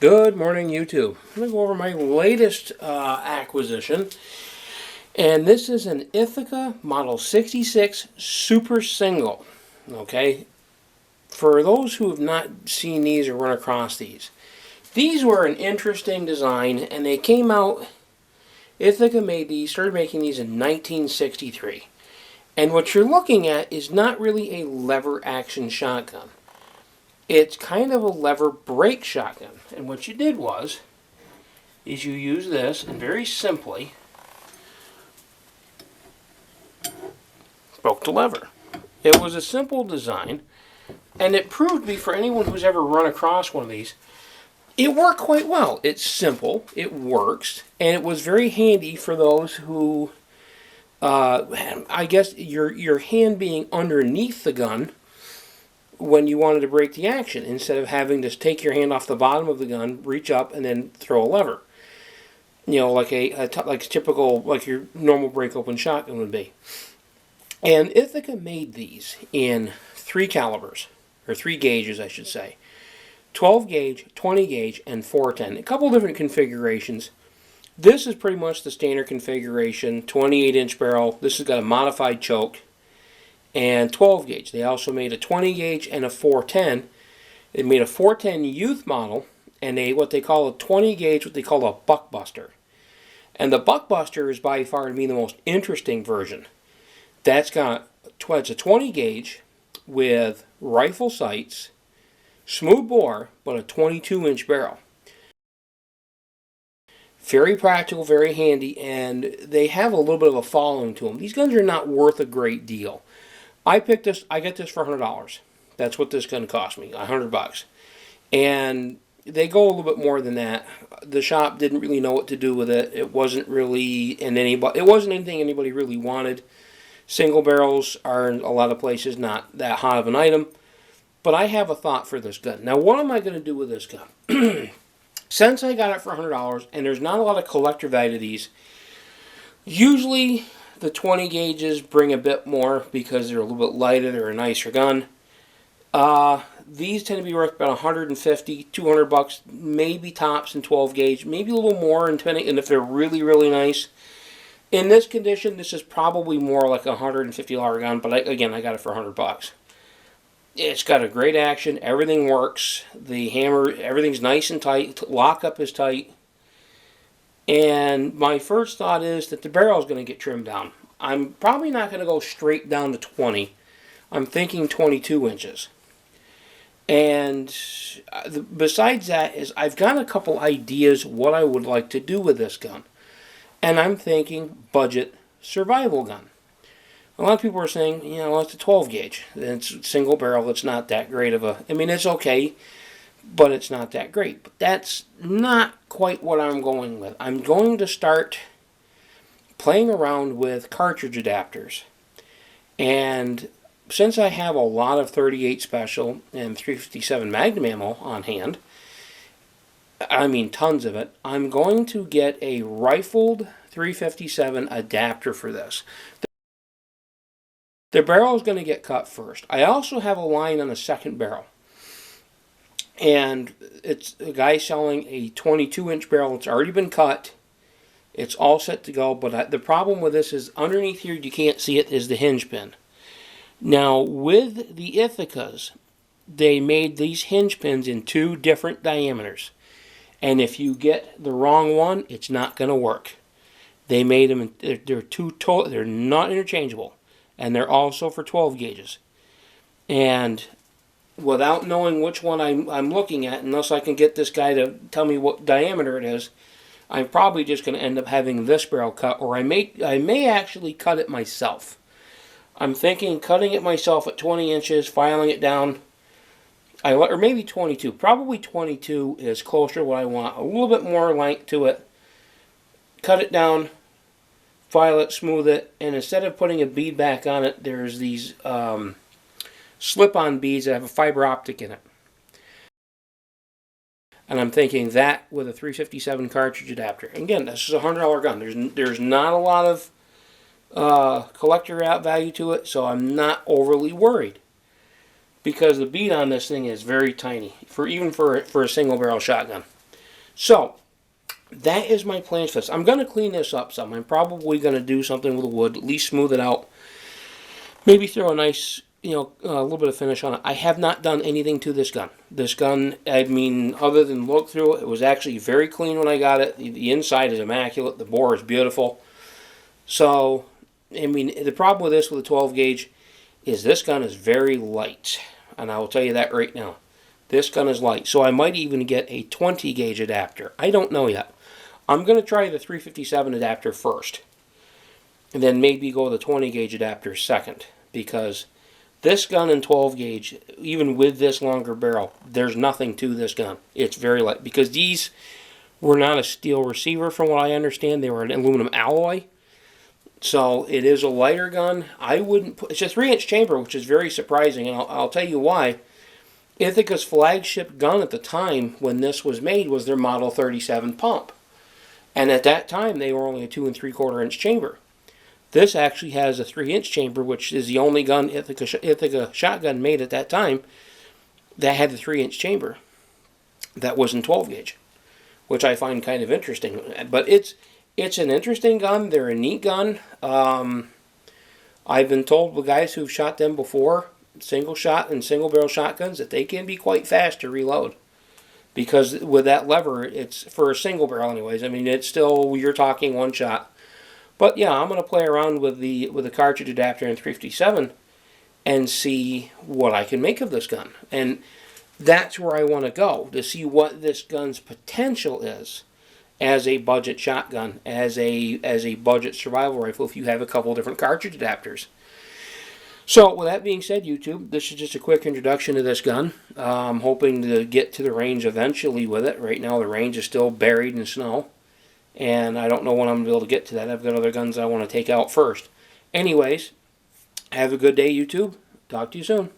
Good morning, YouTube. I'm going to go over my latest acquisition, and this is an Ithaca Model 66 Supersingle. Okay, for those who have not seen these or run across these were an interesting design, and they came out. Ithaca started making these in 1963, and what you're looking at is not really a lever action shotgun. It's kind of a lever brake shotgun. And what you did is you use this and very simply broke the lever. It was a simple design, and it proved to be, for anyone who's ever run across one of these, it worked quite well. It's simple, it works, and it was very handy for those who, I guess your hand being underneath the gun when you wanted to break the action, instead of having to take your hand off the bottom of the gun, reach up, and then throw a lever. You know, like like your normal break open shotgun would be. And Ithaca made these in 3 calibers, or 3 gauges, I should say. 12 gauge, 20 gauge, and 410. A couple different configurations. This is pretty much the standard configuration, 28-inch barrel. This has got a modified choke. And 12 gauge. They also made a 20 gauge and a 410. They made a 410 youth model and what they call a 20 gauge, what they call a buckbuster. And the buckbuster is by far to me the most interesting version. It's a 20 gauge with rifle sights, smooth bore, but a 22-inch barrel. Very practical, very handy, and they have a little bit of a following to them. These guns are not worth a great deal. I got this for $100. That's what this gun cost me, $100. And they go a little bit more than that. The shop didn't really know what to do with it. It wasn't anything anybody really wanted. Single barrels are in a lot of places not that hot of an item. But I have a thought for this gun. Now, what am I going to do with this gun? Since I got it for $100, and there's not a lot of collector value to these, usually the 20 gauges bring a bit more because they're a little bit lighter, they're a nicer gun. These tend to be worth about $150, $200, maybe tops in 12 gauge, maybe a little more, and if they're really, really nice. In this condition, this is probably more like a $150 gun, but again, I got it for $100. It's got a great action, everything works, the hammer, everything's nice and tight, lockup is tight. And my first thought is that the barrel is going to get trimmed down. I'm probably not going to go straight down to 20. I'm thinking 22 inches. And besides that is I've got a couple ideas what I would like to do with this gun. And I'm thinking budget survival gun. A lot of people are saying, you know, it's a 12 gauge. It's single barrel. It's not that great of a... I mean, it's okay, but it's not that great. But that's not quite what I'm going with. I'm going to start playing around with cartridge adapters. And since I have a lot of 38 Special and 357 Magnum ammo on hand, I mean tons of it, I'm going to get a rifled 357 adapter for this. The barrel is going to get cut first. I also have a line on the second barrel. And it's a guy selling a 22-inch barrel. It's already been cut. It's all set to go. But the problem with this is underneath here, you can't see it, is the hinge pin. Now, with the Ithacas, they made these hinge pins in 2 different diameters. And if you get the wrong one, it's not going to work. They made them, they're not interchangeable. And they're also for 12 gauges. And without knowing which one I'm looking at, unless I can get this guy to tell me what diameter it is, I'm probably just going to end up having this barrel cut, or I may actually cut it myself. I'm thinking cutting it myself at 20 inches, filing it down, or maybe 22. Probably 22 is closer to what I want. A little bit more length to it. Cut it down, file it, smooth it, and instead of putting a bead back on it, there's these slip-on beads that have a fiber optic in it. And I'm thinking that with a 357 cartridge adapter. Again, this is a $100 gun. There's not a lot of collector value to it, so I'm not overly worried. Because the bead on this thing is very tiny, even for a single barrel shotgun. So, that is my plans for this. I'm going to clean this up some. I'm probably going to do something with the wood, at least smooth it out. Maybe throw a nice, a little bit of finish on it. I have not done anything to this gun. This gun, I mean, other than look through it, it was actually very clean when I got it. The inside is immaculate. The bore is beautiful. So, I mean, the problem with this, with a 12 gauge, is this gun is very light. And I will tell you that right now. This gun is light. So I might even get a 20 gauge adapter. I don't know yet. I'm going to try the 357 adapter first. And then maybe go the 20 gauge adapter second. Because this gun in 12 gauge, even with this longer barrel, there's nothing to this gun. It's very light. Because these were not a steel receiver from what I understand. They were an aluminum alloy. So it is a lighter gun. I wouldn't put, it's a 3-inch chamber, which is very surprising. And I'll tell you why. Ithaca's flagship gun at the time when this was made was their Model 37 pump. And at that time, they were only a 2 3/4 inch chamber. This actually has a 3-inch chamber, which is the only gun Ithaca shotgun made at that time that had the 3-inch chamber. That was in 12 gauge, which I find kind of interesting. But it's an interesting gun. They're a neat gun. I've been told by guys who've shot them before, single shot and single barrel shotguns, that they can be quite fast to reload. Because with that lever, it's for a single barrel anyways. I mean, it's still, you're talking one shot. But yeah, I'm going to play around with the cartridge adapter in 357 and see what I can make of this gun. And that's where I want to go, to see what this gun's potential is as a budget shotgun, as a budget survival rifle, if you have a couple different cartridge adapters. So, with that being said, YouTube, this is just a quick introduction to this gun. I'm hoping to get to the range eventually with it. Right now, the range is still buried in snow, and I don't know when I'm going to be able to get to that. I've got other guns I want to take out first. Anyways, have a good day, YouTube. Talk to you soon.